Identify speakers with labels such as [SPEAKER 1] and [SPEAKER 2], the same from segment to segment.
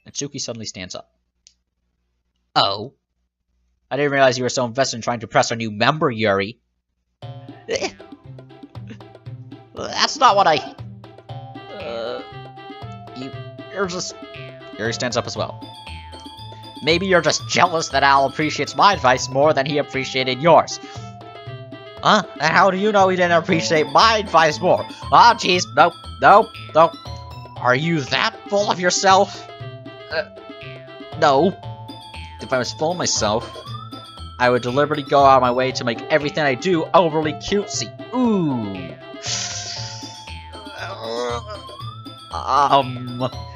[SPEAKER 1] Natsuki suddenly stands up. Oh? I didn't realize you were so invested in trying to impress our new member, Yuri. That's not what I... You're just... Yuri stands up as well. Maybe you're just jealous that Al appreciates my advice more than he appreciated yours. Huh? And how do you know he didn't appreciate my advice more? Ah, jeez. Nope. Nope. Nope. Are you that full of yourself? No. If I was full of myself, I would deliberately go out of my way to make everything I do overly cutesy. Ooh.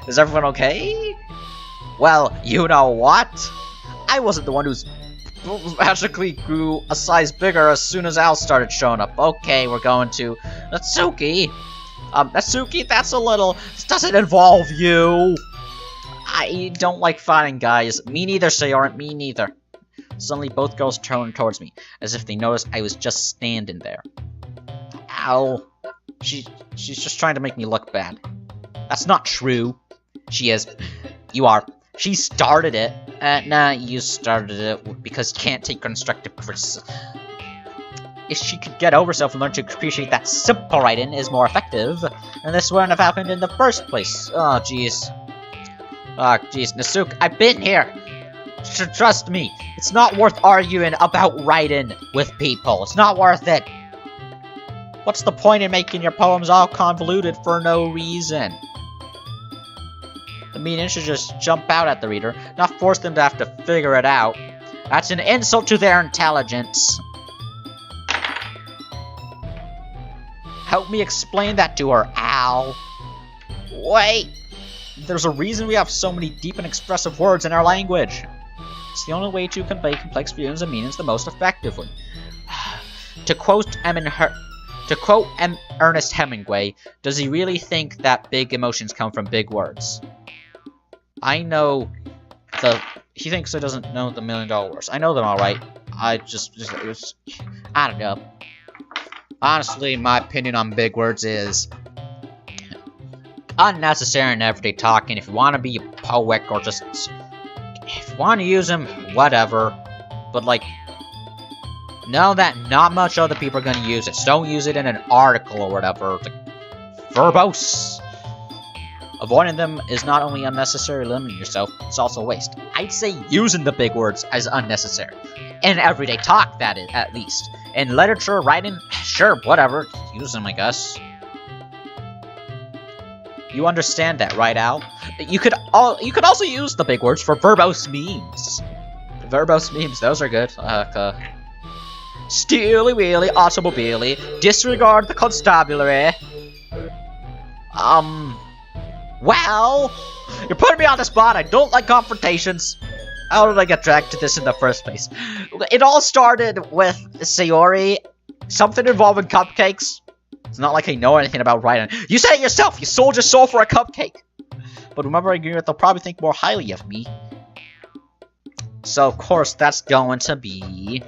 [SPEAKER 1] Is everyone okay? Well, you know what? I wasn't the one who's magically grew a size bigger as soon as Al started showing up. Okay, we're going to Natsuki. Natsuki, that's a little... This doesn't involve you. I don't like fighting, guys. Me neither, Sayori. Me neither. Suddenly, both girls turned towards me, as if they noticed I was just standing there. Ow. She's just trying to make me look bad. That's not true. She is. You are. She started it. Nah, you started it because you can't take constructive criticism. If she could get over herself and learn to appreciate that simple writing is more effective, and this wouldn't have happened in the first place. Oh, jeez. Oh, jeez. Natsuki, I've been here. Trust me, it's not worth arguing about writing with people. It's not worth it. What's the point in making your poems all convoluted for no reason? The meaning should just jump out at the reader, not force them to have to figure it out. That's an insult to their intelligence. Help me explain that to her, Al. Wait! There's a reason we have so many deep and expressive words in our language. It's the only way to convey complex feelings and meanings the most effectively. To quote Ernest Hemingway, does he really think that big emotions come from big words? I know he thinks he doesn't know the $1 million words. I know them all right. I don't know. Honestly, my opinion on big words is unnecessary in everyday talking. If you want to be a poet or just if you want to use them, whatever. But like, know that not much other people are going to use it. So don't use it in an article or whatever. Like, verbose. Avoiding them is not only unnecessary limiting yourself, it's also a waste. I'd say using the big words is unnecessary. In everyday talk, that is, at least. In literature, writing, sure, whatever. Use them, I guess. You understand that, right, Al? You could also use the big words for verbose memes. Verbose memes, those are good. Steely wheely, automobile, disregard the constabulary. Well, you're putting me on the spot. I don't like confrontations. How did I get dragged to this in the first place? It all started with Sayori, something involving cupcakes. It's not like I know anything about writing. You said it yourself. You sold your soul for a cupcake. But remember, they'll probably think more highly of me. So of course that's going to be.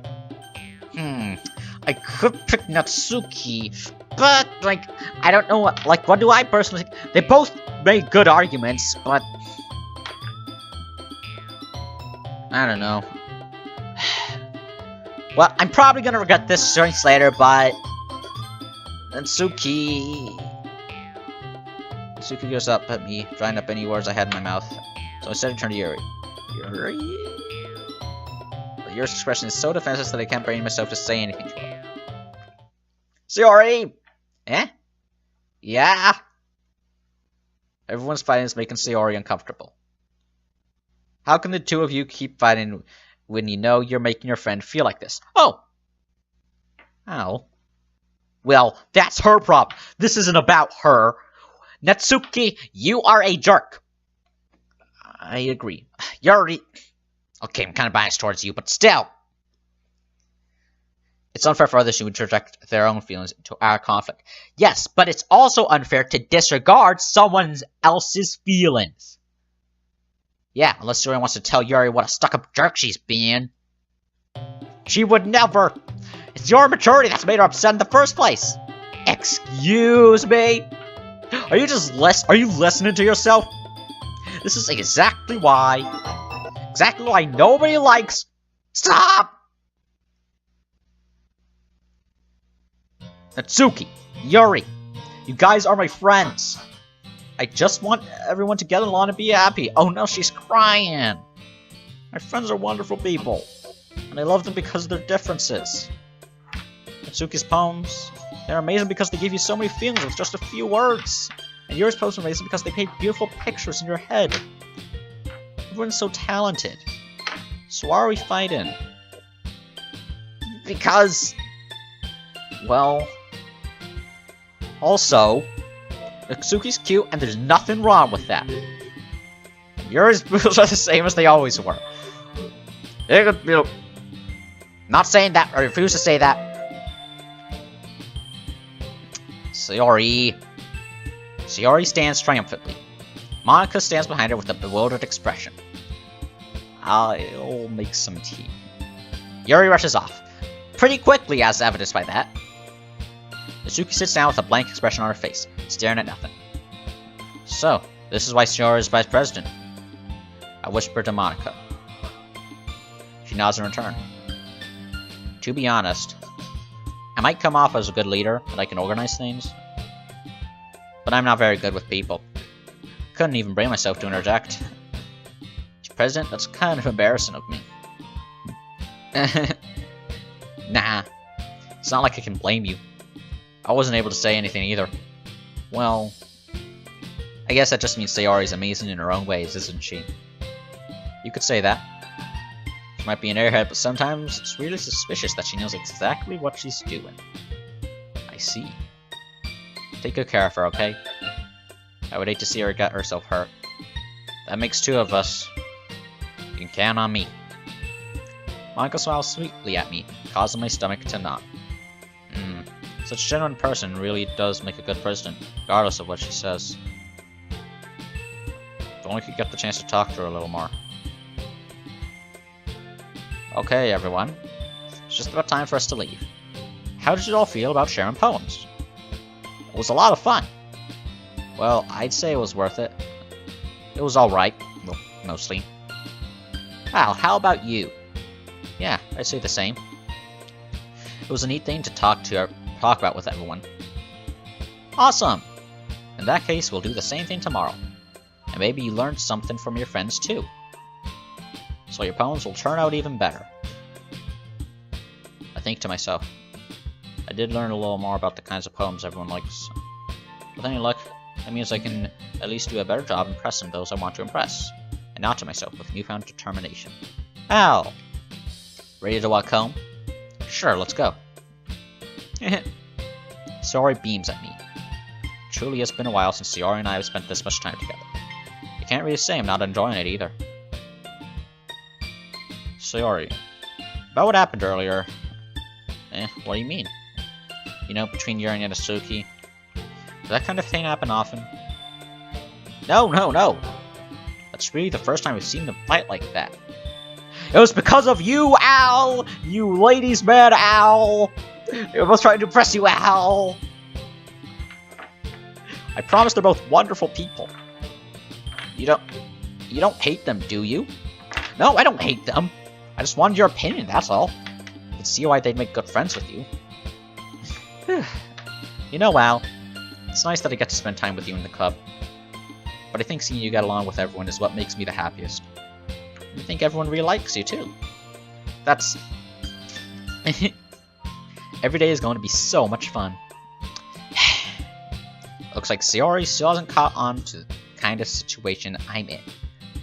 [SPEAKER 1] I could pick Natsuki, but like I don't know what do I personally think? They both made good arguments, but I don't know. Well, I'm probably gonna regret this choice later, but Natsuki goes up at me, drying up any words I had in my mouth. So instead I turn to Yuri. Yuri? But Yuri's expression is so defensive that I can't bring myself to say anything to her. Sayori! Eh? Yeah? Everyone's fighting is making Sayori uncomfortable. How can the two of you keep fighting when you know you're making your friend feel like this? Oh! Ow. Well, that's her problem. This isn't about her. Natsuki, you are a jerk. I agree. Yuri... Okay, I'm kind of biased towards you, but still. It's unfair for others to interject their own feelings into our conflict. Yes, but it's also unfair to disregard someone else's feelings. Yeah, unless Yuri wants to tell Yuri what a stuck-up jerk she's being. She would never. It's your maturity that's made her upset in the first place. Excuse me? Are you listening to yourself? This is exactly why nobody likes... Stop! Natsuki, Yuri, you guys are my friends. I just want everyone to get along and be happy. Oh no, she's crying. My friends are wonderful people, and I love them because of their differences. Natsuki's poems, they're amazing because they give you so many feelings with just a few words. And Yuri's poems are amazing because they paint beautiful pictures in your head. Everyone's so talented. So why are we fighting? Because... well... also... Natsuki's cute, and there's nothing wrong with that. Yuri's boobs are the same as they always were. Not saying that, I refuse to say that. Sayori stands triumphantly. Monica stands behind her with a bewildered expression. I'll make some tea. Yuri rushes off. Pretty quickly, as evidenced by that. Natsuki sits down with a blank expression on her face, staring at nothing. So, this is why Sayori is vice president. I whisper to Monica. She nods in return. To be honest, I might come off as a good leader, and I can organize things. But I'm not very good with people. Couldn't even bring myself to interject. President, that's kind of embarrassing of me. Nah, it's not like I can blame you. I wasn't able to say anything either. Well, I guess that just means Sayori's amazing in her own ways, isn't she? You could say that. She might be an airhead, but sometimes it's really suspicious that she knows exactly what she's doing. I see. Take good care of her, okay? I would hate to see her get herself hurt. That makes two of us. You can count on me. Monica smiles sweetly at me, causing my stomach to knot. Such a genuine person really does make a good president, regardless of what she says. If only we could get the chance to talk to her a little more. Okay, everyone. It's just about time for us to leave. How did you all feel about sharing poems? It was a lot of fun. Well, I'd say it was worth it. It was alright. Well, mostly. Al, how about you? Yeah, I'd say the same. It was a neat thing to talk about with everyone. Awesome! In that case, we'll do the same thing tomorrow. And maybe you learned something from your friends too. So your poems will turn out even better. I think to myself, I did learn a little more about the kinds of poems everyone likes. With any luck, that means I can at least do a better job impressing those I want to impress. And not to myself with newfound determination. Al! Ready to walk home? Sure, let's go. Sayori beams at me. Truly has been a while since Sayori and I have spent this much time together. I can't really say I'm not enjoying it either. Sayori, about what happened earlier. What do you mean? You know, between Yuri and Natsuki. Does that kind of thing happen often? No. That's really the first time we've seen them fight like that. It was because of you, Al! You ladies' man, Al! I was trying to impress you, Al! I promise they're both wonderful people. You don't hate them, do you? No, I don't hate them. I just wanted your opinion, that's all. I can see why they'd make good friends with you. You know, Al, it's nice that I get to spend time with you in the club. But I think seeing you get along with everyone is what makes me the happiest. I think everyone really likes you, too. That's... Every day is going to be so much fun. Looks like Sayori still hasn't caught on to the kind of situation I'm in.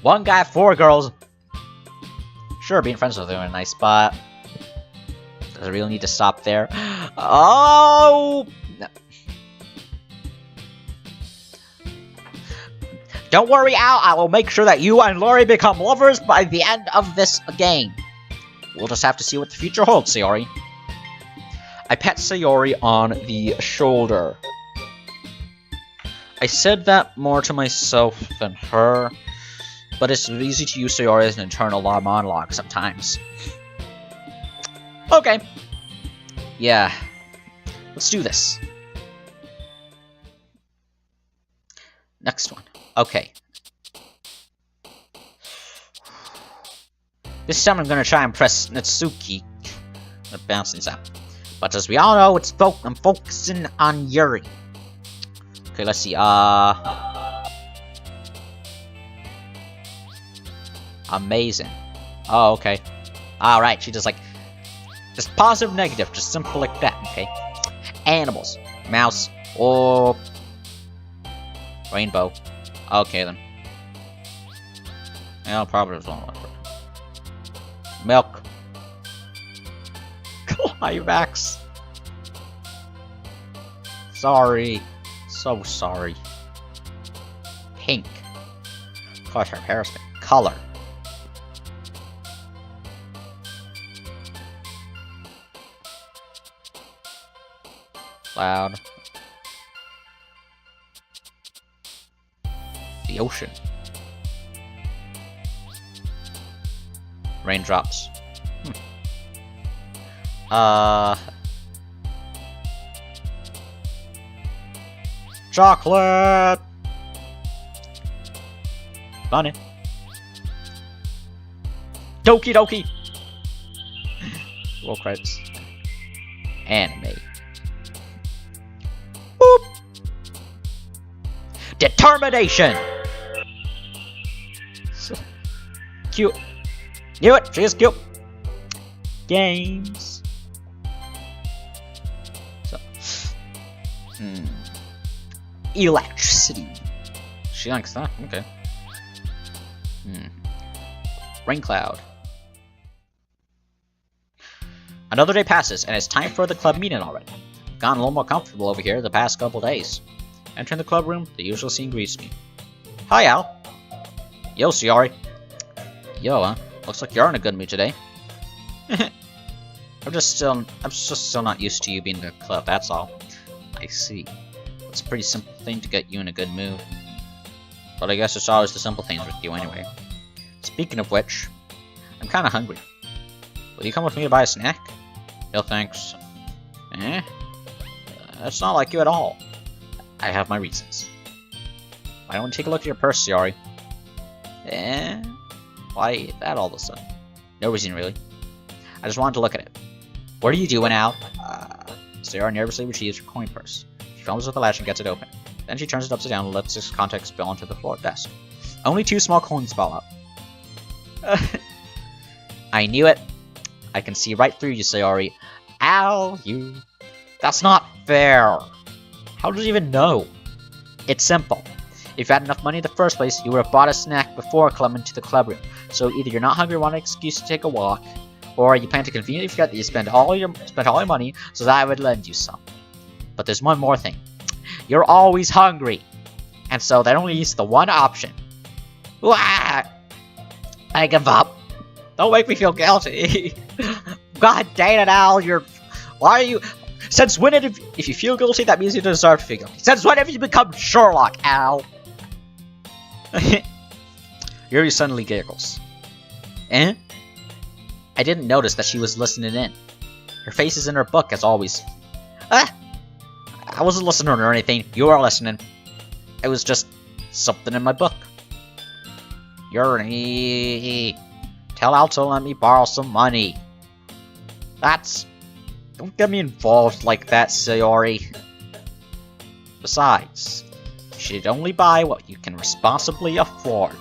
[SPEAKER 1] One guy, 4 girls. Sure, being friends with them is a nice spot. Does it really need to stop there? Oh! No. Don't worry, Al. I will make sure that you and Lori become lovers by the end of this game. We'll just have to see what the future holds, Sayori. I pat Sayori on the shoulder. I said that more to myself than her, but it's easy to use Sayori as an internal monologue sometimes. Okay. Yeah. Let's do this. Next one. Okay. This time I'm gonna try and press Natsuki. The bouncing sound. But as we all know, I'm focusing on Yuri. Okay, let's see. Amazing. Oh, okay. Alright, she just positive, negative, just simple like that, okay? Animals. Mouse. Or... rainbow. Okay, then. Yeah, probably was one. Milk. Climax. Sorry. So sorry. Pink. Gosh, her hair's been color. Cloud. The ocean. Raindrops. Chocolate! Bunny. Doki Doki! Roll credits. Anime. Boop! Determination! Cute. Knew it! She is cute! Games. So. Electricity. She likes that. Okay. Rain cloud. Another day passes, and it's time for the club meeting already. Gotten a little more comfortable over here the past couple days. Entering the club room, the usual scene greets me. Hi, Al. Yo, Siori. Yo, looks like you're in a good mood today. I'm just still not used to you being in the club, that's all. I see. It's a pretty simple thing to get you in a good mood. But I guess it's always the simple things with you anyway. Speaking of which, I'm kinda hungry. Will you come with me to buy a snack? No thanks. That's not like you at all. I have my reasons. Why don't you take a look at your purse, Siori? Why that all of a sudden? No reason really. I just wanted to look at it. What are you doing, Al? Sarah nervously retrieves her coin purse. She fumbles with the latch and gets it open. Then she turns it upside down and lets its contents spill onto the floor desk. Only 2 small coins fall out. I knew it. I can see right through you, Sayori. Al, you... That's not fair. How did you even know? It's simple. If you had enough money in the first place, you would have bought a snack before coming to the club room. So either you're not hungry or want an excuse to take a walk, or you plan to conveniently forget that you spent all your money so that I would lend you some. But there's one more thing. You're always hungry. And so that only leaves the one option. Wah! I give up. Don't make me feel guilty. God dang it, Al, why are you... Since when if you feel guilty, that means you deserve to feel guilty. Since when have you become Sherlock, Al? Yuri suddenly giggles. I didn't notice that she was listening in. Her face is in her book, as always. I wasn't listening or anything. You were listening. It was just something in my book. Yuri, tell Al to let me borrow some money. Don't get me involved like that, Sayori. Besides, you should only buy what you can responsibly afford.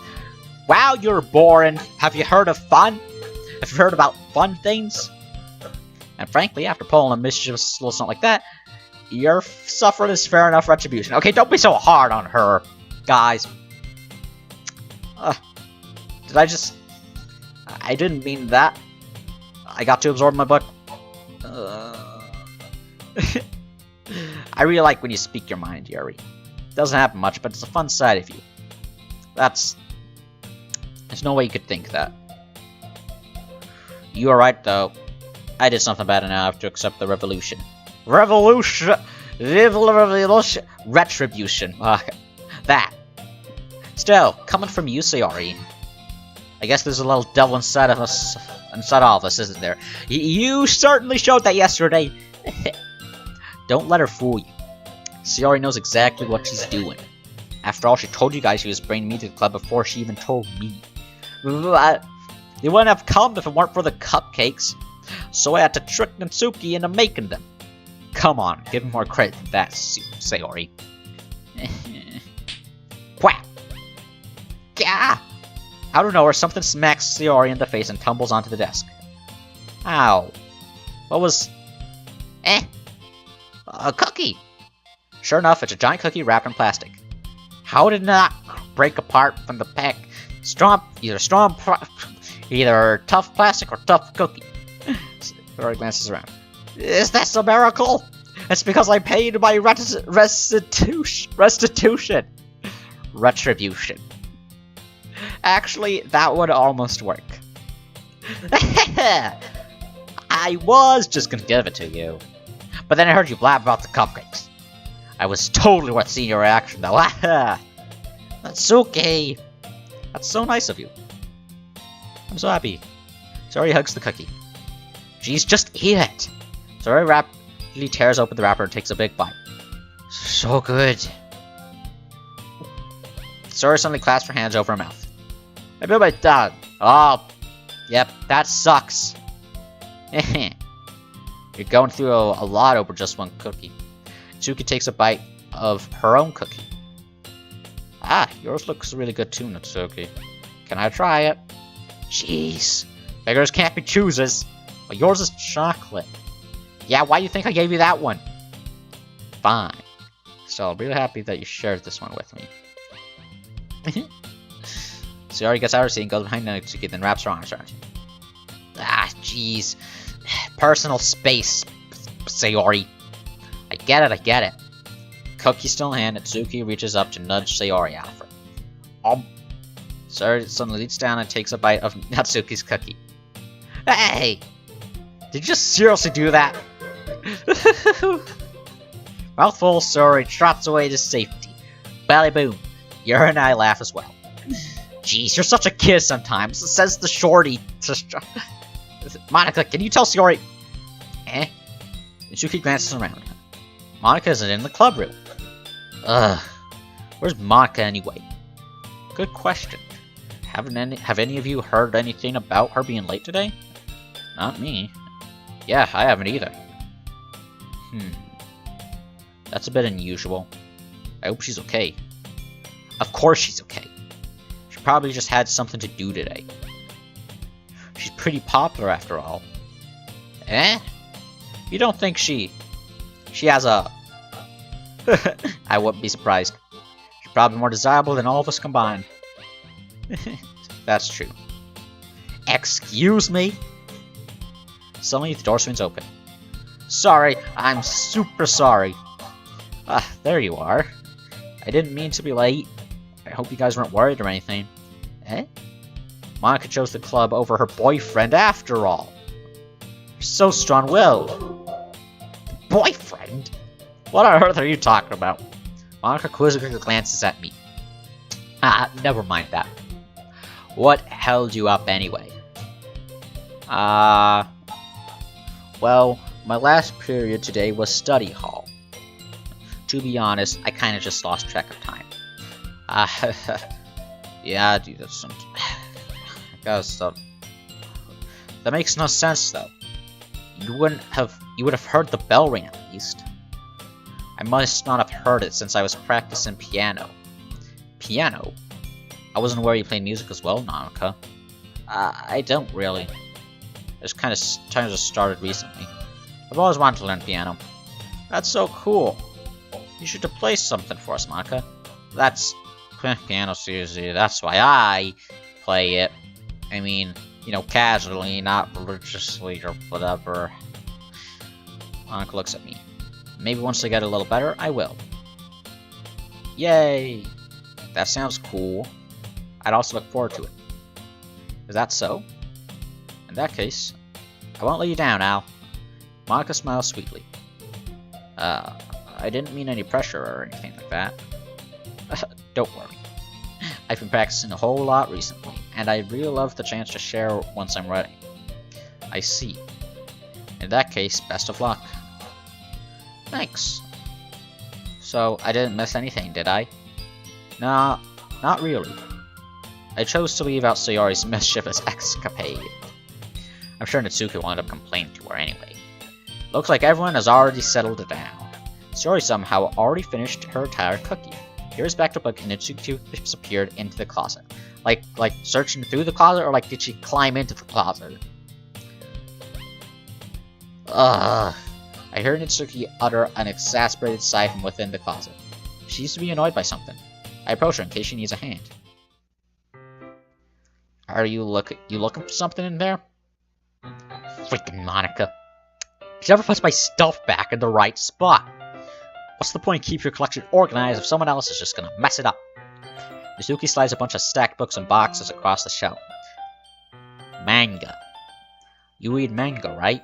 [SPEAKER 1] Wow, you're boring. Have you heard of fun? Have you heard about fun things? And frankly, after pulling a mischievous little something like that, your suffering is fair enough retribution. Okay, don't be so hard on her, guys. I didn't mean that. I got too absorbed in my book. I really like when you speak your mind, Yuri. Doesn't happen much, but it's a fun side of you. There's no way you could think that. You are right, though. I did something bad and now I have to accept the revolution. Retribution. That. Still, coming from you, Sayori. I guess there's a little devil inside of us, inside all of us, isn't there? You certainly showed that yesterday. Don't let her fool you. Sayori knows exactly what she's doing. After all, she told you guys she was bringing me to the club before she even told me. They wouldn't have come if it weren't for the cupcakes. So I had to trick Natsuki into making them. Come on, give him more credit than that, Sayori. Whack! Gah! Out of nowhere, something smacks Sayori in the face and tumbles onto the desk. Ow. What was... A cookie! Sure enough, it's a giant cookie wrapped in plastic. How did it not break apart from the pack? Either tough plastic or tough cookie. Sayori glances around. Is that a miracle? It's because I paid my restitution. Retribution. Actually, that would almost work. I was just gonna give it to you. But then I heard you blab about the cupcakes. I was totally worth seeing your reaction, though. That's okay. That's so nice of you. I'm so happy. Sayori hugs the cookie. Jeez, just eat it. Sayori rapidly tears open the wrapper and takes a big bite. So good. Sayori suddenly clasps her hands over her mouth. I feel my dog. Oh, yep, that sucks. You're going through a lot over just one cookie. Natsuki takes a bite of her own cookie. Ah, yours looks really good too, Natsuki. Can I try it? Jeez. Beggars can't be choosers. But yours is chocolate. Yeah, why do you think I gave you that one? Fine. So I'm really happy that you shared this one with me. Sayori gets out of her seat and goes behind Natsuki, then wraps her arms around him. Ah, jeez. Personal space, Sayori. I get it. Cookie still in hand, Natsuki reaches up to nudge Sayori out of her. Sayori suddenly leaps down and takes a bite of Natsuki's cookie. Hey! Did you just seriously do that? Mouthful, Sayori trots away to safety. Belly boom. Yuri and I laugh as well. Jeez, you're such a kid sometimes, says the shorty. Monika, can you tell Sayori? Natsuki glances around. Monika isn't in the club room. Ugh. Where's Monika anyway? Good question. Have any of you heard anything about her being late today? Not me. Yeah, I haven't either. That's a bit unusual. I hope she's okay. Of course she's okay. She probably just had something to do today. She's pretty popular after all. You don't think she has a... I wouldn't be surprised. She's probably more desirable than all of us combined. That's true. Excuse me? Suddenly the door swings open. Sorry, I'm super sorry. There you are. I didn't mean to be late. I hope you guys weren't worried or anything. Monika chose the club over her boyfriend after all. You're so strong-willed. Boyfriend? What on earth are you talking about? Monika quizzically glances at me. Never mind that. What held you up anyway? Well, my last period today was study hall. To be honest, I kinda just lost track of time. Yeah, dude, that's some... I gotta stop. That makes no sense, though. You would have heard the bell ring at least. I must not have heard it since I was practicing piano. Piano? I wasn't aware you played music as well, Monika. I don't really. I just kind of started recently. I've always wanted to learn piano. That's so cool. You should play something for us, Monika. That's... piano, seriously, that's why I play it. I mean, you know, casually, not religiously or whatever. Monika looks at me. Maybe once I get a little better, I will. Yay! That sounds cool. I'd also look forward to it. Is that so? In that case, I won't let you down, Al. Monika smiles sweetly. I didn't mean any pressure or anything like that. Don't worry. I've been practicing a whole lot recently, and I'd really love the chance to share once I'm ready. I see. In that case, best of luck. Thanks. So, I didn't miss anything, did I? Nah, not really. I chose to leave out Sayori's mischievous escapade. I'm sure Natsuki will end up complaining to her anyway. Looks like everyone has already settled down. Sayori somehow already finished her entire cookie. Here's back to book and Natsuki disappeared into the closet. Like searching through the closet, or like did she climb into the closet? Ugh. I heard Natsuki utter an exasperated sigh from within the closet. She used to be annoyed by something. I approach her in case she needs a hand. Are you looking for something in there? Freaking Monica. She never puts my stuff back in the right spot. What's the point of keeping your collection organized if someone else is just gonna mess it up? Natsuki slides a bunch of stacked books and boxes across the shelf. Manga. You read manga, right?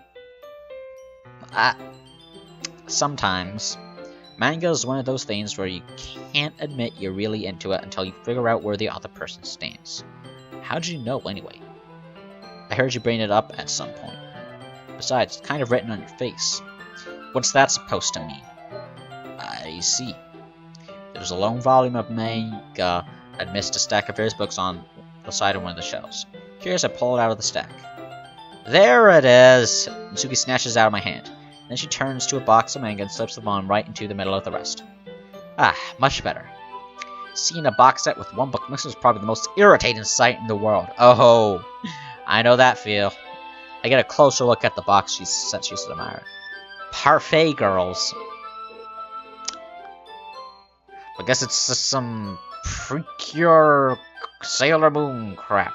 [SPEAKER 1] Sometimes. Manga is one of those things where you can't admit you're really into it until you figure out where the other person stands. How'd you know, anyway? I heard you bring it up at some point. Besides, it's kind of written on your face. What's that supposed to mean? I see. There's a long volume of manga amidst a stack of various books on the side of one of the shelves. Curious, I pull it out of the stack. There it is! Natsuki snatches it out of my hand. Then she turns to a box of manga and slips the volume right into the middle of the rest. Ah, much better. Seeing a box set with one book missing is probably the most irritating sight in the world. Oh, I know that feel. I get a closer look at the box she said she's admiring. Parfait Girls. I guess it's just some precure Sailor Moon crap.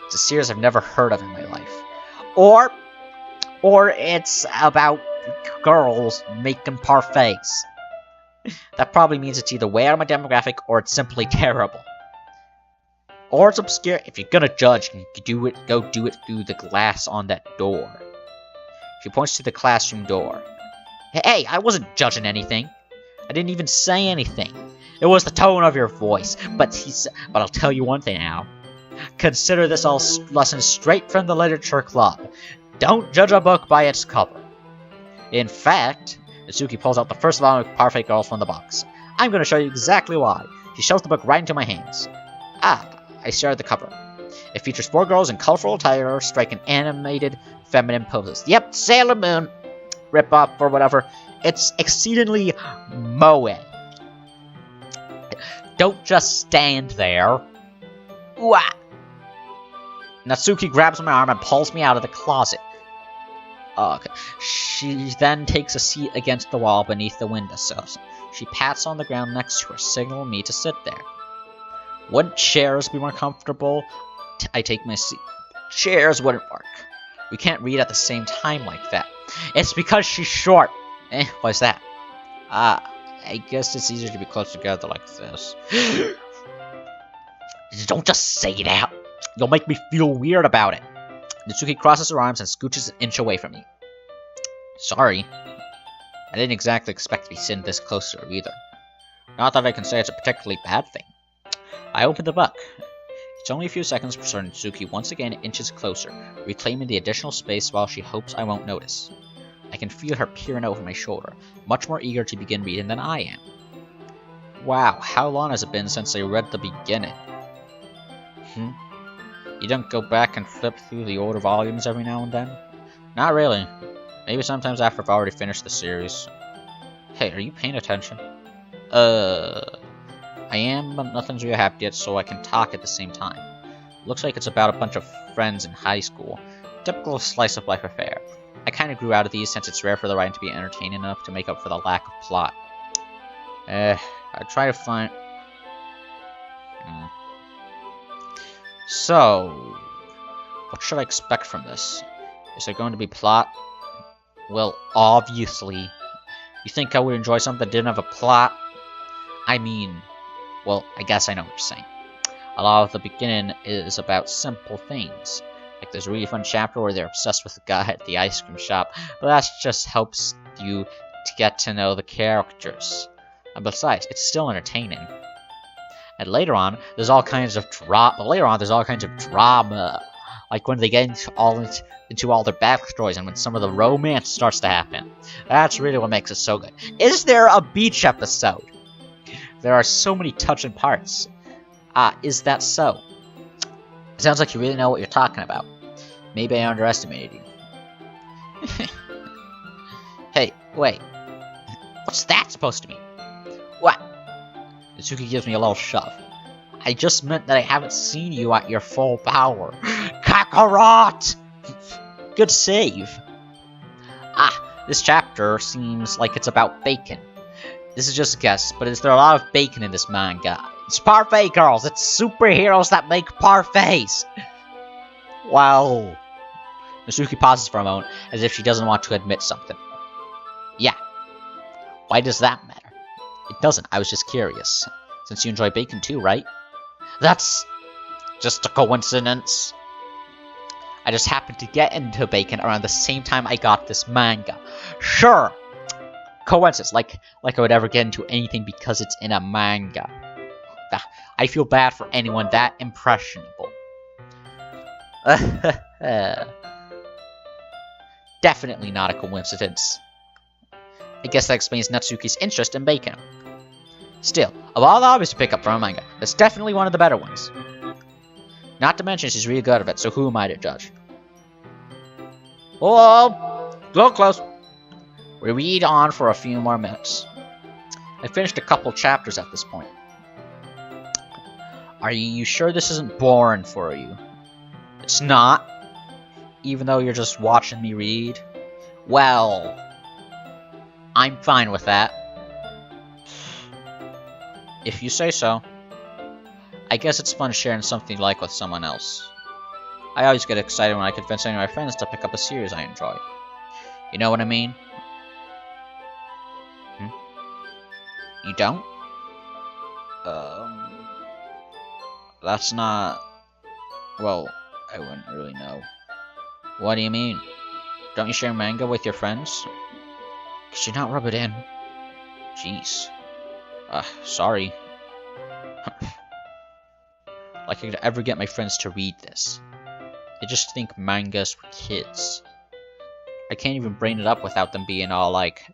[SPEAKER 1] It's a series I've never heard of in my life. Or it's about girls making parfaits. That probably means it's either way out of my demographic or it's simply terrible. Or it's obscure. If you're gonna judge, go do it through the glass on that door. She points to the classroom door. Hey, I wasn't judging anything. I didn't even say anything. It was the tone of your voice. But I'll tell you one thing now. Consider this all lesson straight from the literature club. Don't judge a book by its cover. In fact, Natsuki pulls out the first volume of Parfait Girls from the box. I'm going to show you exactly why. She shoves the book right into my hands. I stare at the cover. It features 4 girls in colorful attire striking animated feminine poses. Yep, Sailor Moon rip-off or whatever. It's exceedingly moe. Don't just stand there. Ooh, Natsuki grabs my arm and pulls me out of the closet. Okay. She then takes a seat against the wall beneath the windowsill. She pats on the ground next to her, signaling me to sit there. Wouldn't chairs be more comfortable? I take my seat. Chairs wouldn't work. We can't read at the same time like that. It's because she's short. Why's that? I guess it's easier to be close together like this. Don't just say that. You'll make me feel weird about it. Natsuki crosses her arms and scooches an inch away from me. Sorry. I didn't exactly expect to be sitting this close to her either. Not that I can say it's a particularly bad thing. I open the book. It's only a few seconds before Natsuki once again inches closer, reclaiming the additional space while she hopes I won't notice. I can feel her peering over my shoulder, much more eager to begin reading than I am. Wow, how long has it been since I read the beginning? You don't go back and flip through the older volumes every now and then? Not really. Maybe sometimes after I've already finished the series. Hey, are you paying attention? I am, but nothing's really happened yet, so I can talk at the same time. Looks like it's about a bunch of friends in high school. Typical slice of life affair. I kinda grew out of these since it's rare for the writing to be entertaining enough to make up for the lack of plot. I try to find... So, what should I expect from this? Is there going to be plot? Well, obviously. You think I would enjoy something that didn't have a plot? I mean, well, I guess I know what you're saying. A lot of the beginning is about simple things. Like there's a really fun chapter where they're obsessed with the guy at the ice cream shop, but that just helps you to get to know the characters. And besides, it's still entertaining. And later on, there's all kinds of drama. Like when they get into all their backstories and when some of the romance starts to happen. That's really what makes it so good. Is there a beach episode? There are so many touching parts. Ah, is that so? It sounds like you really know what you're talking about. Maybe I underestimated you. Hey, wait. What's that supposed to mean? What? Itsuki gives me a little shove. I just meant that I haven't seen you at your full power. Kakarot! Good save. Ah, this chapter seems like it's about bacon. This is just a guess, but is there a lot of bacon in this manga? It's parfait, girls! It's superheroes that make parfaits! Wow. Mitsuki pauses for a moment, as if she doesn't want to admit something. Yeah. Why does that matter? It doesn't, I was just curious. Since you enjoy bacon too, right? That's just a coincidence. I just happened to get into bacon around the same time I got this manga. Sure! Coincidence, like I would ever get into anything because it's in a manga. I feel bad for anyone that impressionable. Definitely not a coincidence. I guess that explains Natsuki's interest in bacon. Still, of all the hobbies to pick up from a manga, that's definitely one of the better ones. Not to mention she's really good at it, so who am I to judge? Whoa! Go close! We read on for a few more minutes. I finished a couple chapters at this point. Are you sure this isn't boring for you? It's not? Even though you're just watching me read? Well, I'm fine with that. If you say so. I guess it's fun sharing something you like with someone else. I always get excited when I convince any of my friends to pick up a series I enjoy. You know what I mean? You don't? That's not... Well, I wouldn't really know. What do you mean? Don't you share manga with your friends? Could you not rub it in? Jeez. Sorry. Like I could ever get my friends to read this. They just think mangas for kids. I can't even bring it up without them being all like,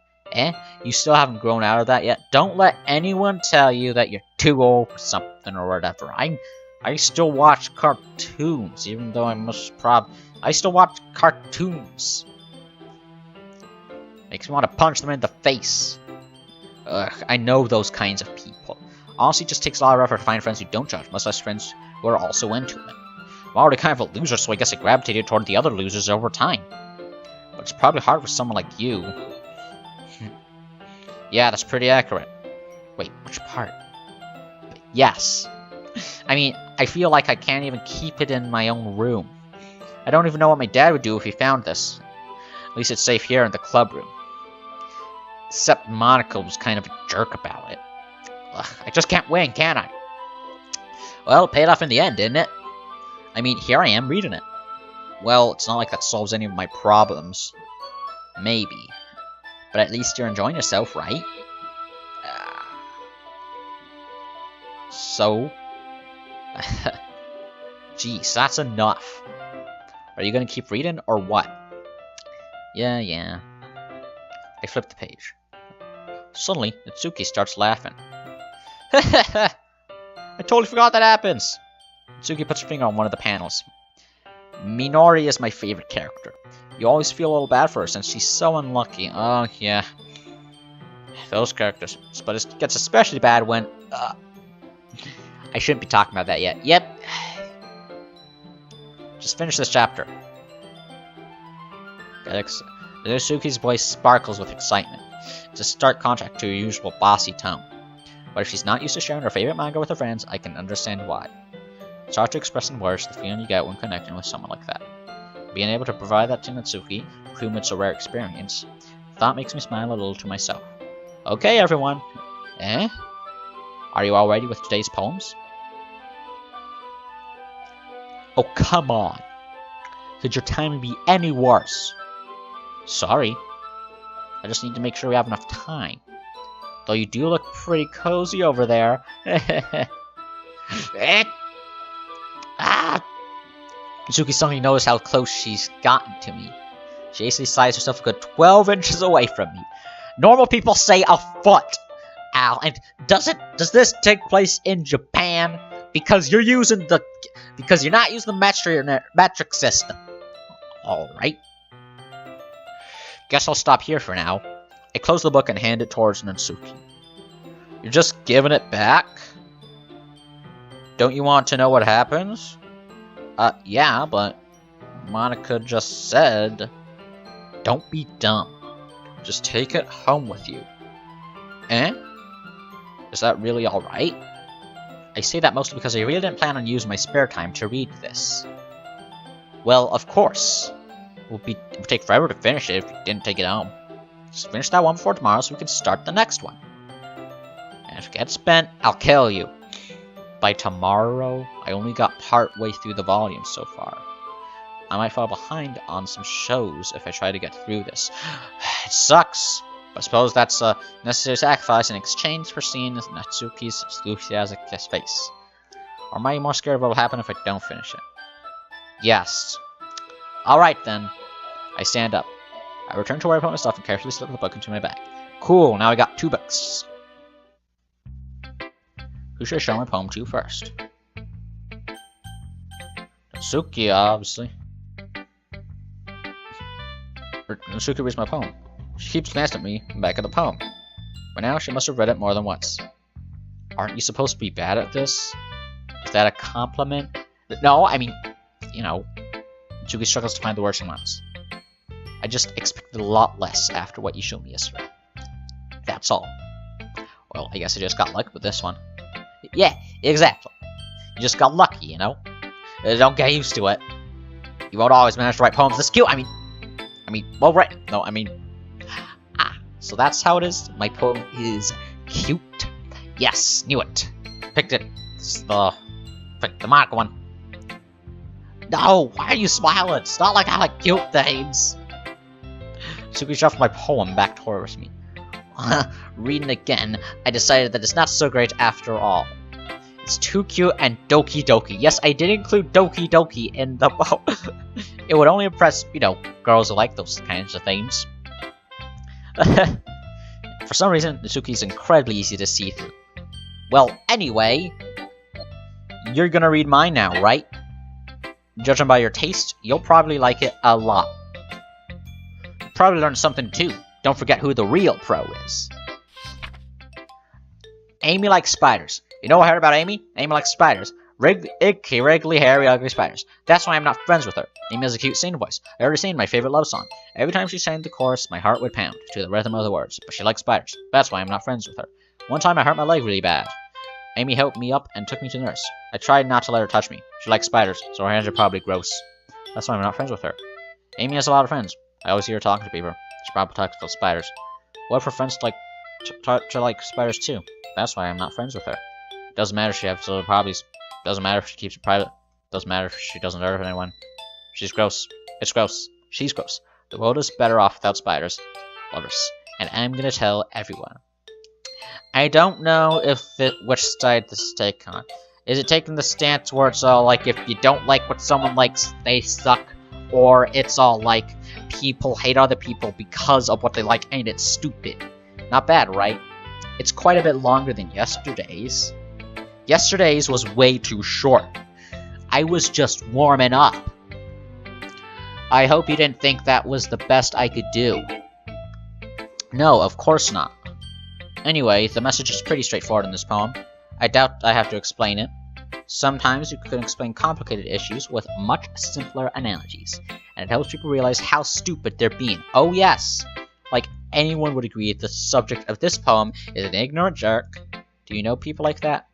[SPEAKER 1] you still haven't grown out of that yet? Don't let anyone tell you that you're too old for something or whatever. I still watch cartoons, even though I still watch cartoons. Makes me want to punch them in the face. Ugh, I know those kinds of people. Honestly, it just takes a lot of effort to find friends who don't judge, much less friends who are also into it. I'm already kind of a loser, so I guess I gravitated toward the other losers over time. But it's probably hard for someone like you. Yeah, that's pretty accurate. Wait, which part? Yes. I mean, I feel like I can't even keep it in my own room. I don't even know what my dad would do if he found this. At least it's safe here in the club room. Except Monica was kind of a jerk about it. Ugh, I just can't win, can I? Well, it paid off in the end, didn't it? I mean, here I am reading it. Well, it's not like that solves any of my problems. Maybe. But at least you're enjoying yourself, right? So? Jeez, that's enough. Are you gonna keep reading, or what? Yeah. I flip the page. Suddenly, Natsuki starts laughing. I totally forgot that happens! Natsuki puts her finger on one of the panels. Minori is my favorite character. You always feel a little bad for her since she's so unlucky. Oh, yeah. Those characters. But it gets especially bad when... I shouldn't be talking about that yet. Yep. Just finish this chapter. Natsuki's voice sparkles with excitement. It's a stark contrast to her usual bossy tone. But if she's not used to sharing her favorite manga with her friends, I can understand why. It's hard to express in words the feeling you get when connecting with someone like that. Being able to provide that to Natsuki, for whom it's a rare experience, the thought makes me smile a little to myself. Okay, everyone. Are you all ready with today's poems? Oh, come on. Could your timing be any worse? Sorry. I just need to make sure we have enough time. Though you do look pretty cozy over there. Mitsuki suddenly noticed how close she's gotten to me. She hastily sized herself a good 12 inches away from me. Normal people say a foot. Ow, and does this take place in Japan? Because you're using the... Because you're not using the metric system. Alright. Guess I'll stop here for now. I close the book and hand it towards Natsuki. You're just giving it back? Don't you want to know what happens? Yeah, but Monica just said... Don't be dumb. Just take it home with you. Eh? Is that really alright? I say that mostly because I really didn't plan on using my spare time to read this. Well, of course. It would take forever to finish it if you didn't take it home. Just finish that one before tomorrow so we can start the next one. And if it gets spent, I'll kill you. By tomorrow, I only got part way through the volume so far. I might fall behind on some shows if I try to get through this. It sucks, but I suppose that's a necessary sacrifice in exchange for seeing Natsuki's enthusiastic face. Or am I more scared of what will happen if I don't finish it? Yes. Alright then. I stand up. I return to where I put my stuff and carefully slip the book into my bag. Cool, now I got 2 books. Who should I show my poem to first? Natsuki, obviously. Natsuki reads my poem. She keeps glancing at me back at the poem. By now, she must have read it more than once. Aren't you supposed to be bad at this? Is that a compliment? No, I mean, you know, Natsuki struggles to find the words she wants. I just expected a lot less after what you showed me yesterday. That's all. Well, I guess I just got lucky with this one. Yeah, exactly. You just got lucky, you know? Don't get used to it. You won't always manage to write poems this cute. Well, right. No, so that's how it is. My poem is cute. Yes, knew it. Picked it. Picked the Monica one. No, why are you smiling? It's not like I like cute things. Suki shoved my poem back towards me. Reading again, I decided that it's not so great after all. It's too cute and Doki Doki. Yes, I did include Doki Doki in the poem. It would only impress, you know, girls who like those kinds of themes. For some reason, Natsuki's incredibly easy to see through. Well, anyway, you're gonna read mine now, right? Judging by your taste, you'll probably like it a lot. You'll probably learn something too. Don't forget who the real pro is. Amy likes spiders. You know what I heard about Amy? Amy likes spiders. Icky, wriggly, hairy, ugly spiders. That's why I'm not friends with her. Amy has a cute singing voice. I already sang my favorite love song. Every time she sang the chorus, my heart would pound to the rhythm of the words. But she likes spiders. That's why I'm not friends with her. One time I hurt my leg really bad. Amy helped me up and took me to the nurse. I tried not to let her touch me. She likes spiders, so her hands are probably gross. That's why I'm not friends with her. Amy has a lot of friends. I always hear her talking to people. She probably talks about spiders. What if her friends like to like spiders too? That's why I'm not friends with her. Doesn't matter if she has other hobbies. Doesn't matter if she keeps it private. Doesn't matter if she doesn't hurt anyone. She's gross. It's gross. She's gross. The world is better off without spiders. Lovers. And I'm gonna tell everyone. I don't know which side this is taking on. Is it taking the stance where it's all like if you don't like what someone likes, they suck? Or it's all like people hate other people because of what they like and it's stupid? Not bad, right? It's quite a bit longer than yesterday's. Yesterday's was way too short. I was just warming up. I hope you didn't think that was the best I could do. No, of course not. Anyway, the message is pretty straightforward in this poem. I doubt I have to explain it. Sometimes you can explain complicated issues with much simpler analogies, and it helps people realize how stupid they're being. Oh yes! Like anyone would agree the subject of this poem is an ignorant jerk. Do you know people like that?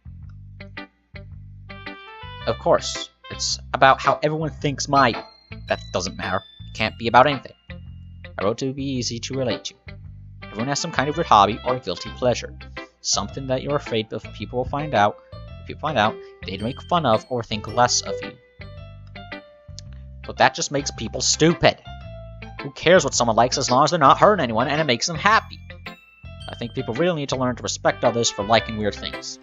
[SPEAKER 1] Of course, it's about how everyone thinks that doesn't matter. It can't be about anything. I wrote to be easy to relate to. Everyone has some kind of weird hobby or guilty pleasure. Something that you're afraid of people will find out. If people find out, they'd make fun of or think less of you. But that just makes people stupid. Who cares what someone likes as long as they're not hurting anyone and it makes them happy? I think people really need to learn to respect others for liking weird things.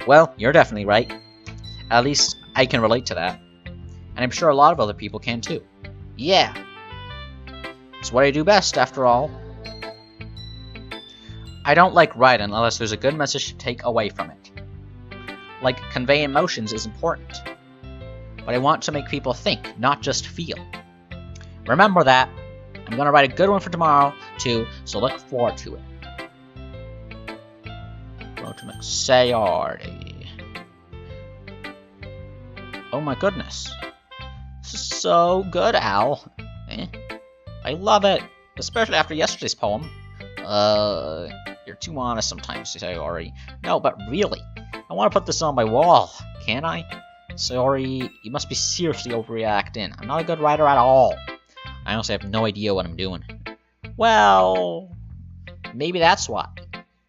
[SPEAKER 1] Well, you're definitely right. At least I can relate to that. And I'm sure a lot of other people can too. Yeah. It's what I do best, after all. I don't like writing unless there's a good message to take away from it. like conveying emotions is important. But I want to make people think, not just feel. Remember that. I'm gonna write a good one for tomorrow, too, so look forward to it. Go to Sayori. Oh my goodness. This is so good, Al. I love it, especially after yesterday's poem. You're too honest sometimes, Sayori. No, but really, I want to put this on my wall, can't I? Sayori, you must be seriously overreacting. I'm not a good writer at all. I honestly have no idea what I'm doing. Well, maybe that's why.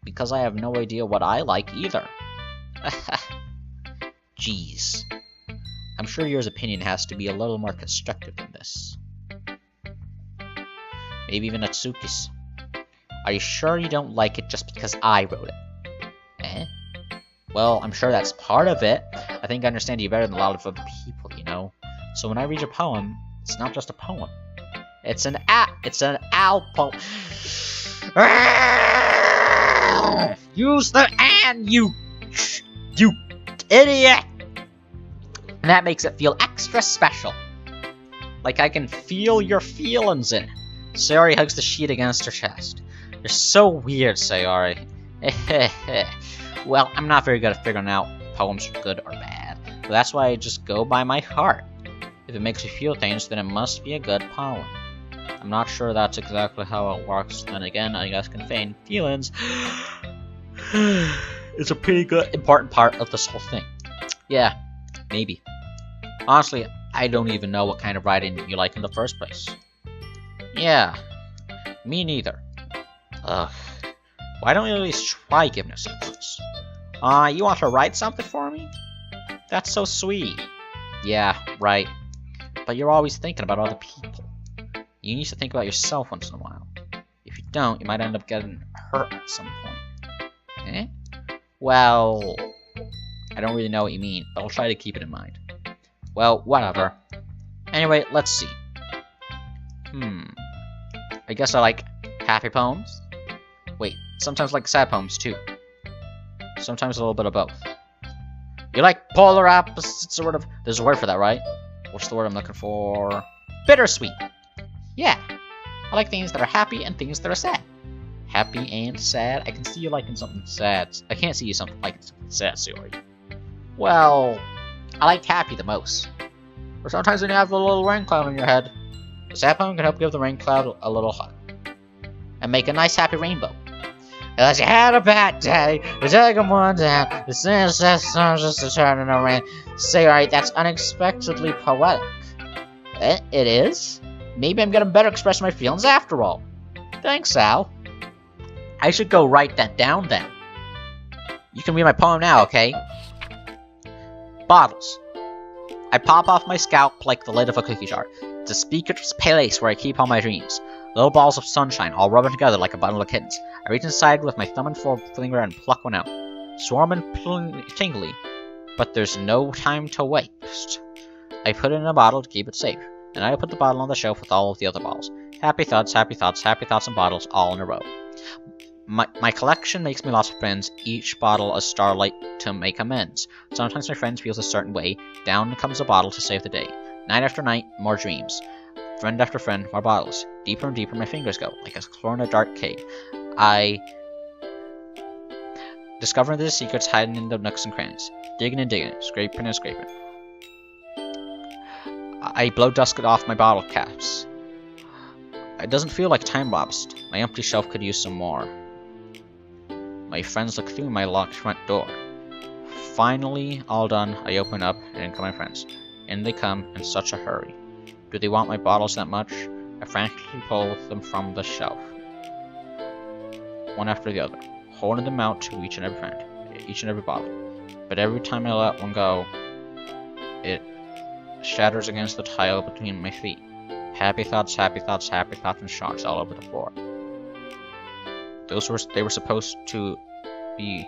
[SPEAKER 1] Because I have no idea what I like either. Jeez. I'm sure yours opinion has to be a little more constructive than this. Maybe even Natsuki's. Are you sure you don't like it just because I wrote it? Well, I'm sure that's part of it. I think I understand you better than a lot of other people, you know? So when I read your poem, it's not just a poem. It's an owl poem. Use the "and," you idiot! And that makes it feel extra special. Like I can feel your feelings in it. Sayori hugs the sheet against her chest. You're so weird, Sayori. Well, I'm not very good at figuring out poems are good or bad. So that's why I just go by my heart. If it makes you feel things, then it must be a good poem. I'm not sure that's exactly how it works. Then again, I guess conveying feelings is a pretty good, important part of this whole thing. Yeah, maybe. Honestly, I don't even know what kind of writing you like in the first place. Yeah, me neither. Ugh. Why don't you at least try giving us some clues? You want to write something for me? That's so sweet. Yeah, right. But you're always thinking about other people. You need to think about yourself once in a while. If you don't, you might end up getting hurt at some point. Well, I don't really know what you mean, but I'll try to keep it in mind. Well, whatever. Anyway, let's see. I guess I like happy poems. Wait, sometimes I like sad poems too. Sometimes a little bit of both. You like polar opposites, sort of? There's a word for that, right? What's the word I'm looking for? Bittersweet. Yeah. I like things that are happy and things that are sad. Happy and sad? I can see you liking something sad. I can't see you liking something sad, sorry. Well, I like happy the most. Or sometimes when you have a little rain cloud on your head, the sad poem can help give the rain cloud a little hug. And make a nice happy rainbow. Unless you had a bad day, you take them one down, the sun just to turn in the rain. Say, alright, that's unexpectedly poetic. It is? Maybe I'm getting better expressing my feelings after all. Thanks, Al. I should go write that down then. You can read my poem now, okay? Bottles. I pop off my scalp like the lid of a cookie jar. It's a secret place where I keep all my dreams. Little balls of sunshine, all rubbing together like a bundle of kittens. I reach inside with my thumb and forefinger and pluck one out. Swarm and tingly, but there's no time to waste. I put it in a bottle to keep it safe. Then I put the bottle on the shelf with all of the other bottles. Happy thoughts, happy thoughts, happy thoughts, and bottles all in a row. My collection makes me lots of friends, each bottle a starlight to make amends. Sometimes my friend feels a certain way, down comes a bottle to save the day. Night after night, more dreams. Friend after friend, more bottles. Deeper and deeper my fingers go, like exploring a dark cave. I discovering the secrets hiding in the nooks and crannies. Digging and digging, scraping and scraping. I blow dust off my bottle caps. It doesn't feel like time lapsed. My empty shelf could use some more. My friends look through my locked front door. Finally, all done, I open up, and in come my friends. In they come, in such a hurry. Do they want my bottles that much? I frantically pull them from the shelf. One after the other, holding them out to each and every friend, each and every bottle. But every time I let one go, it shatters against the tile between my feet. Happy thoughts, happy thoughts, happy thoughts, and shards all over the floor. They were supposed to be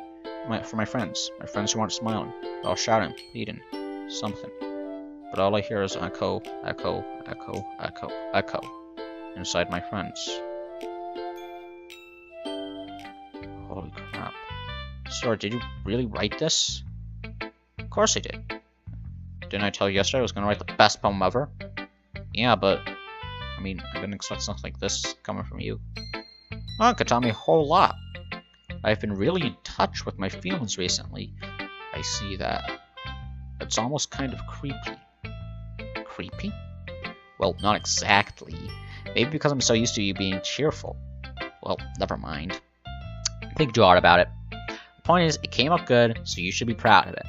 [SPEAKER 1] for my friends who aren't smiling, all shouting, pleading, something. But all I hear is echo, echo, echo, echo, echo, inside my friends. Holy crap. Sir, did you really write this? course I did. Didn't I tell you yesterday I was going to write the best poem ever? Yeah, but... I mean, I didn't expect something like this coming from you. Well, it could tell me a whole lot. I've been really in touch with my feelings recently. I see that. It's almost kind of creepy. Creepy? Well, not exactly. Maybe because I'm so used to you being cheerful. Well, never mind. Think too hard about it. The point is, it came out good, so you should be proud of it.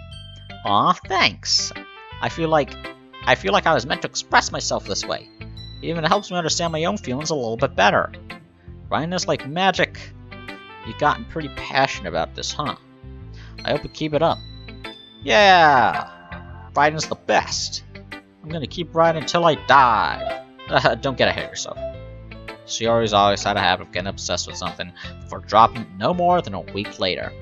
[SPEAKER 1] Aw, thanks. I feel like I was meant to express myself this way. It even helps me understand my own feelings a little bit better. Writing is like magic. You've gotten pretty passionate about this, huh? I hope you keep it up. Yeah! Writing's the best. I'm gonna keep writing until I die. Don't get ahead of yourself. She always had a habit of getting obsessed with something before dropping it no more than a week later.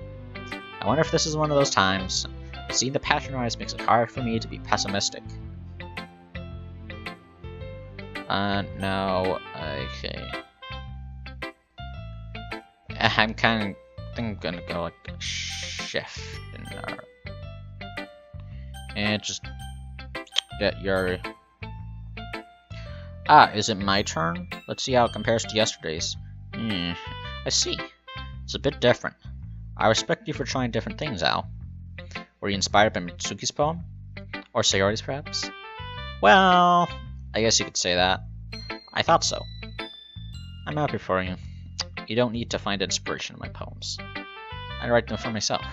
[SPEAKER 1] I wonder if this is one of those times. Seeing the passion rise makes it hard for me to be pessimistic. No, okay. I'm gonna go like shift in there. And just get your... Ah, is it my turn? Let's see how it compares to yesterday's. I see. It's a bit different. I respect you for trying different things, Al. Were you inspired by Mitsuki's poem? Or Sayori's, perhaps? Well, I guess you could say that. I thought so. I'm happy for you. You don't need to find inspiration in my poems. I write them for myself.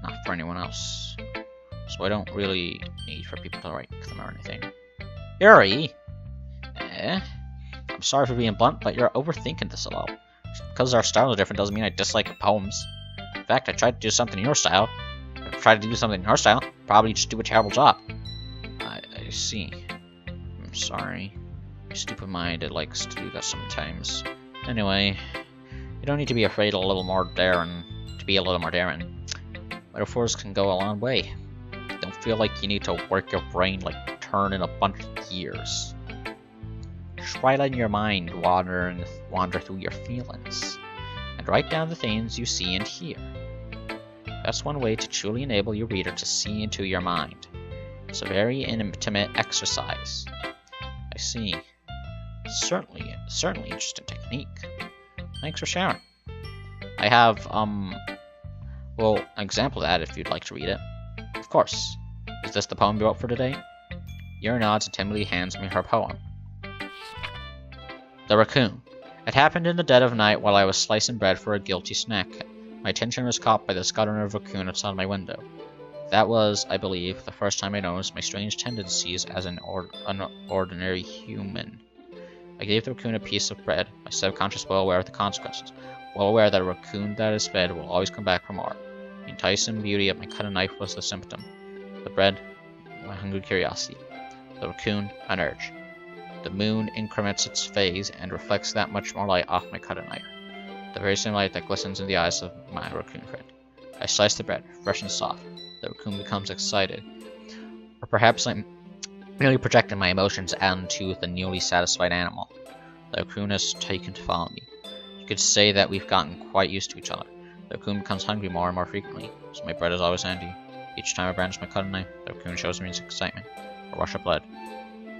[SPEAKER 1] Not for anyone else. So I don't really need for people to write them or anything. Yuri! I'm sorry for being blunt, but you're overthinking this a lot. Because our styles are different doesn't mean I dislike your poems. In fact, I tried to do something in your style. If I tried to do something in your style, probably just do a terrible job. I see. I'm sorry. My stupid mind, it likes to do that sometimes. Anyway, you don't need to be afraid a little more daring. Metaphors can go a long way. Don't feel like you need to work your brain like turning a bunch of gears. Try letting your mind wander through your feelings, and write down the things you see and hear. That's one way to truly enable your reader to see into your mind. It's a very intimate exercise. I see. Certainly interesting technique. Thanks for sharing. I have, well, an example of that if you'd like to read it. Of course. Is this the poem you wrote for today? Yuri nods and timidly hands me her poem. The Raccoon. It happened in the dead of night while I was slicing bread for a guilty snack. My attention was caught by the scuttling of a raccoon outside my window. That was, I believe, the first time I noticed my strange tendencies as an ordinary human. I gave the raccoon a piece of bread, my subconscious well aware of the consequences, well aware that a raccoon that is fed will always come back for more. The enticing beauty of my cutting knife was the symptom. The bread, my hungry curiosity. The raccoon, an urge. The moon increments its phase and reflects that much more light off my cutting knife. The very same light that glistens in the eyes of my raccoon friend. I slice the bread, fresh and soft. The raccoon becomes excited. Or perhaps I'm merely projecting my emotions onto the newly satisfied animal. The raccoon has taken to follow me. You could say that we've gotten quite used to each other. The raccoon becomes hungry more and more frequently, so my bread is always handy. Each time I brandish my cutting knife, the raccoon shows me his excitement. A rush of blood.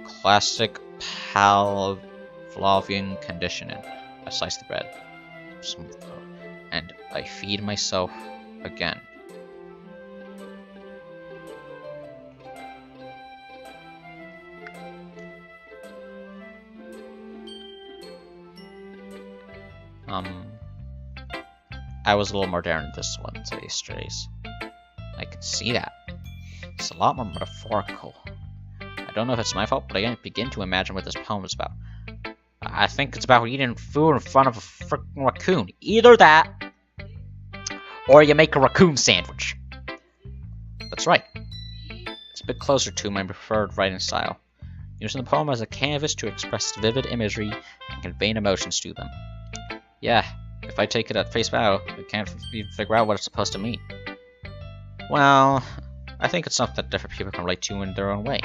[SPEAKER 1] Classic Pavlovian conditioning. I slice the bread. And I feed myself again. I was a little more daring than this one today, strays. I can see that. It's a lot more metaphorical. I don't know if it's my fault, but I can't begin to imagine what this poem is about. I think it's about eating food in front of a freaking raccoon. Either that, or you make a raccoon sandwich. That's right. It's a bit closer to my preferred writing style. Using the poem as a canvas to express vivid imagery and convey emotions to them. Yeah, if I take it at face value, I can't even figure out what it's supposed to mean. Well, I think it's something that different people can relate to in their own way.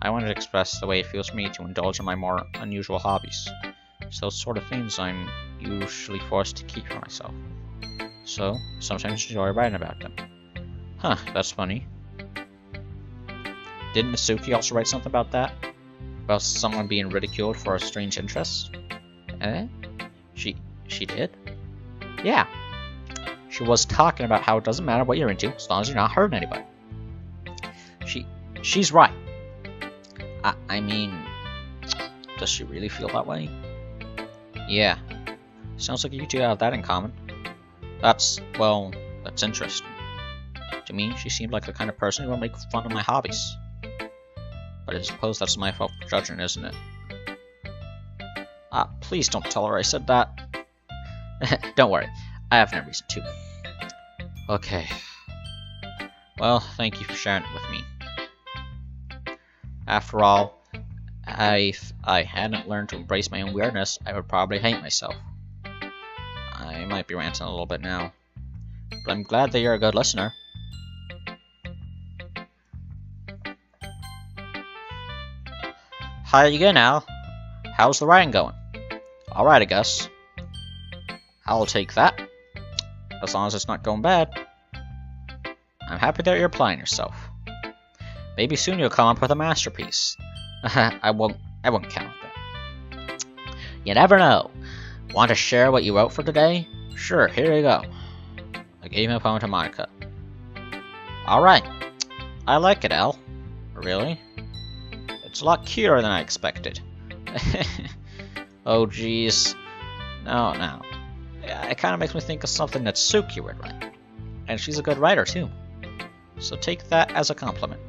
[SPEAKER 1] I wanted to express the way it feels for me to indulge in my more unusual hobbies. It's those sort of things I'm usually forced to keep for myself. So, sometimes enjoy writing about them. Huh, that's funny. Didn't Masuki also write something about that? About someone being ridiculed for a strange interest? Eh? She did? Yeah. She was talking about how it doesn't matter what you're into, as long as you're not hurting anybody. She's right. I mean, does she really feel that way? Yeah. Sounds like you two have that in common. That's interesting. To me, she seemed like the kind of person who will make fun of my hobbies. But I suppose that's my fault for judging, isn't it? Please don't tell her I said that. Don't worry, I have no reason to. Okay. Well, thank you for sharing it with me. After all, if I hadn't learned to embrace my own weirdness, I would probably hate myself. I might be ranting a little bit now, but I'm glad that you're a good listener. How you going, Al? How's the writing going? Alright, I guess. I'll take that. As long as it's not going bad. I'm happy that you're applying yourself. Maybe soon you'll come up with a masterpiece. I won't count that. You never know. Want to share what you wrote for today? Sure, here you go. I gave him a poem to Monica. Alright. I like it, Al. Really? It's a lot cuter than I expected. Oh, jeez. No. It kind of makes me think of something that Suki would write. And she's a good writer, too. So take that as a compliment.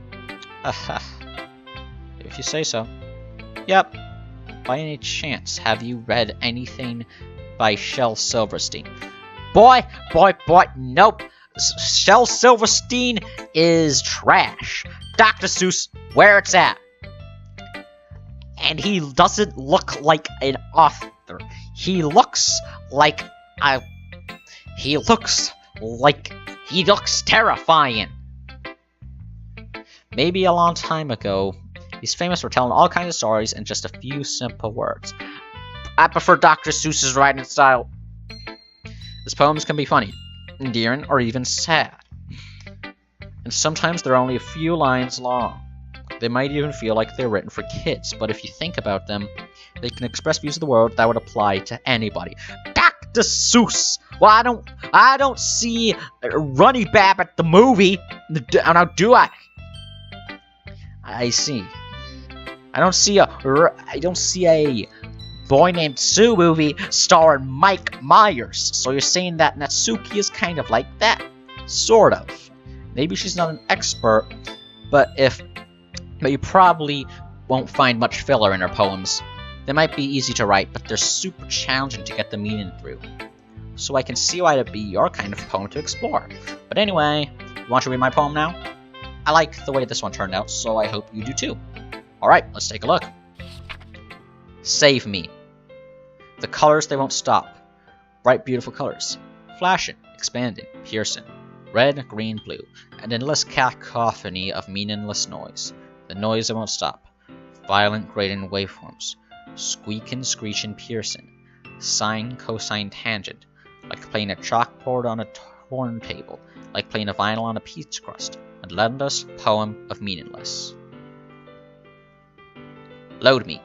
[SPEAKER 1] If you say so. Yep. By any chance, have you read anything by Shel Silverstein? Boy, nope. Shel Silverstein is trash. Dr. Seuss, where it's at. And he doesn't look like an author. He looks terrifying. Maybe a long time ago, he's famous for telling all kinds of stories in just a few simple words. I prefer Dr. Seuss's writing style. His poems can be funny, endearing, or even sad. And sometimes they're only a few lines long. They might even feel like they're written for kids, but if you think about them, they can express views of the world that would apply to anybody. Dr. Seuss! Well, I don't see Runny Babbitt the movie, now do I? I see. I don't see a Boy Named Sue movie starring Mike Myers. So you're saying that Natsuki is kind of like that? Sort of. Maybe she's not an expert, but you probably won't find much filler in her poems. They might be easy to write, but they're super challenging to get the meaning through. So I can see why it'd be your kind of poem to explore. But anyway, you want to read my poem now? I like the way this one turned out, so I hope you do too. Alright, let's take a look. Save me. The colors, they won't stop. Bright, beautiful colors. Flashing, expanding, piercing. Red, green, blue. An endless cacophony of meaningless noise. The noise that won't stop. Violent, grating waveforms. Squeaking, screeching, piercing. Sine, cosine, tangent. Like playing a chalkboard on a turntable. Like playing a vinyl on a pizza crust. A relentless poem of meaningless. Load me.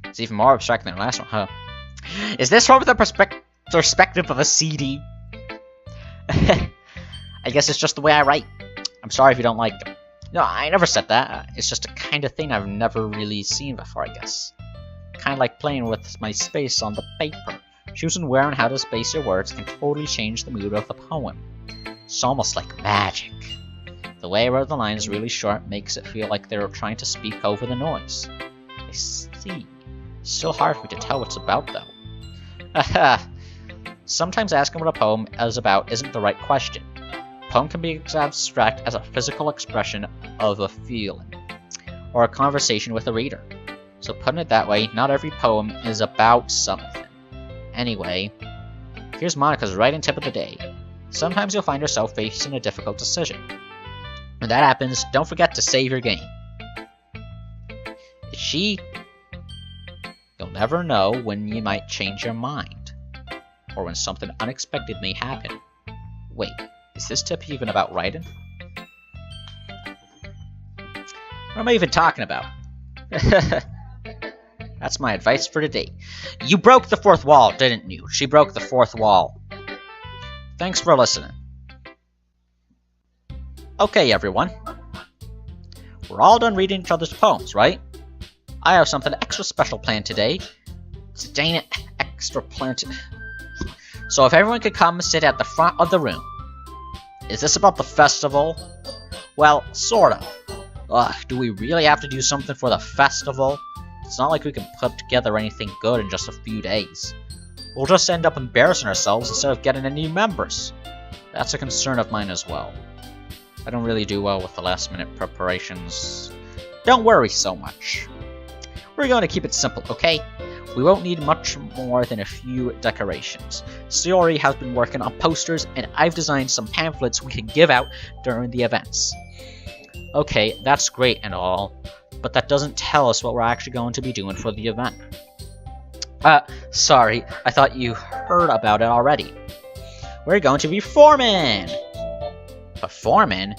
[SPEAKER 1] It's even more abstract than the last one, huh? Is this from the perspective of a CD? I guess it's just the way I write. I'm sorry if you don't like them. No, I never said that. It's just a kind of thing I've never really seen before, I guess. Kind of like playing with my space on the paper. Choosing where and how to space your words can totally change the mood of the poem. It's almost like magic. The way I wrote the lines really short makes it feel like they were trying to speak over the noise. I see. Still hard for me to tell what it's about, though. Haha. Sometimes asking what a poem is about isn't the right question. A poem can be as abstract as a physical expression of a feeling, or a conversation with a reader. So putting it that way, not every poem is about something. Anyway, here's Monica's writing tip of the day. Sometimes you'll find yourself facing a difficult decision. When that happens, don't forget to save your game. You'll never know when you might change your mind. or when something unexpected may happen. Wait, is this tip even about writing? What am I even talking about? That's my advice for today. You broke the fourth wall, didn't you? She broke the fourth wall. Thanks for listening. Okay, everyone. We're all done reading each other's poems, right? I have something extra special planned today. Dang it, extra planned. So if everyone could come and sit at the front of the room. Is this about the festival? Well, sort of. Ugh, do we really have to do something for the festival? It's not like we can put together anything good in just a few days. We'll just end up embarrassing ourselves instead of getting any members. That's a concern of mine as well. I don't really do well with the last minute preparations. Don't worry so much. We're going to keep it simple, okay? We won't need much more than a few decorations. Sayori has been working on posters, and I've designed some pamphlets we can give out during the events. Okay, that's great and all, but that doesn't tell us what we're actually going to be doing for the event. Sorry, I thought you heard about it already. We're going to be performing! Performing?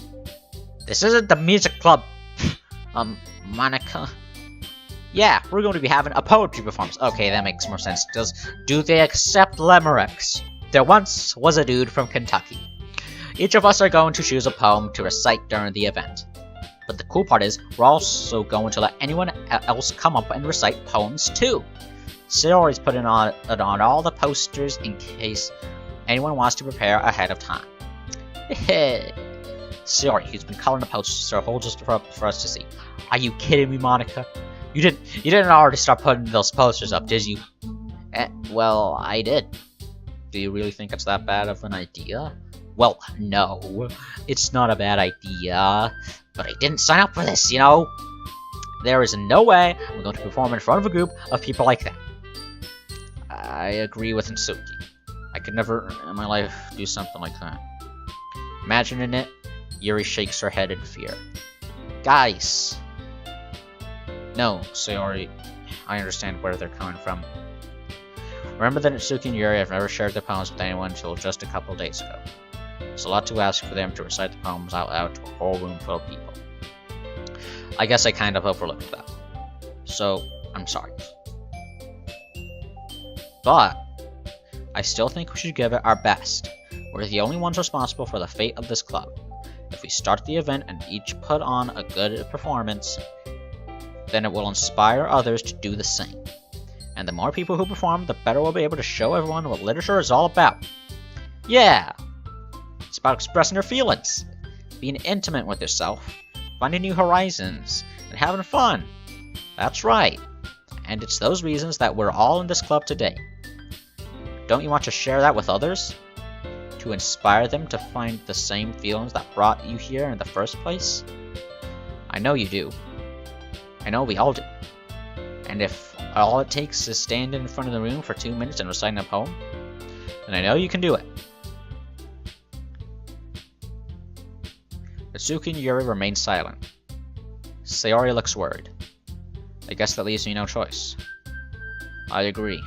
[SPEAKER 1] This isn't the music club. Monica. Yeah, we're going to be having a poetry performance. Okay, that makes more sense. Do they accept limericks? There once was a dude from Kentucky. Each of us are going to choose a poem to recite during the event. But the cool part is, we're also going to let anyone else come up and recite poems too. Sayori's putting on all the posters in case anyone wants to prepare ahead of time. Sayori, he's been coloring the posters, so hold just for us to see. Are you kidding me, Monica? You didn't already start putting those posters up, did you? Well, I did. Do you really think it's that bad of an idea? Well, no, it's not a bad idea, but I didn't sign up for this, you know? There is no way I'm going to perform in front of a group of people like that. I agree with Natsuki. I could never in my life do something like that. Imagining it, Yuri shakes her head in fear. Guys! No, Sayori, I understand where they're coming from. Remember that Natsuki and Yuri have never shared their poems with anyone until just a couple days ago. It's a lot to ask for them to recite the poems out loud to a whole room full of people. I guess I kind of overlooked that. So, I'm sorry. But, I still think we should give it our best. We're the only ones responsible for the fate of this club. If we start the event and each put on a good performance, then it will inspire others to do the same. And the more people who perform, the better we'll be able to show everyone what literature is all about. Yeah! It's about expressing your feelings, being intimate with yourself, finding new horizons, and having fun. That's right. And it's those reasons that we're all in this club today. Don't you want to share that with others? To inspire them to find the same feelings that brought you here in the first place? I know you do. I know we all do. And if all it takes is standing in front of the room for 2 minutes and reciting a poem, then I know you can do it. Natsuki and Yuri remain silent. Sayori looks worried. I guess that leaves me no choice. I agree.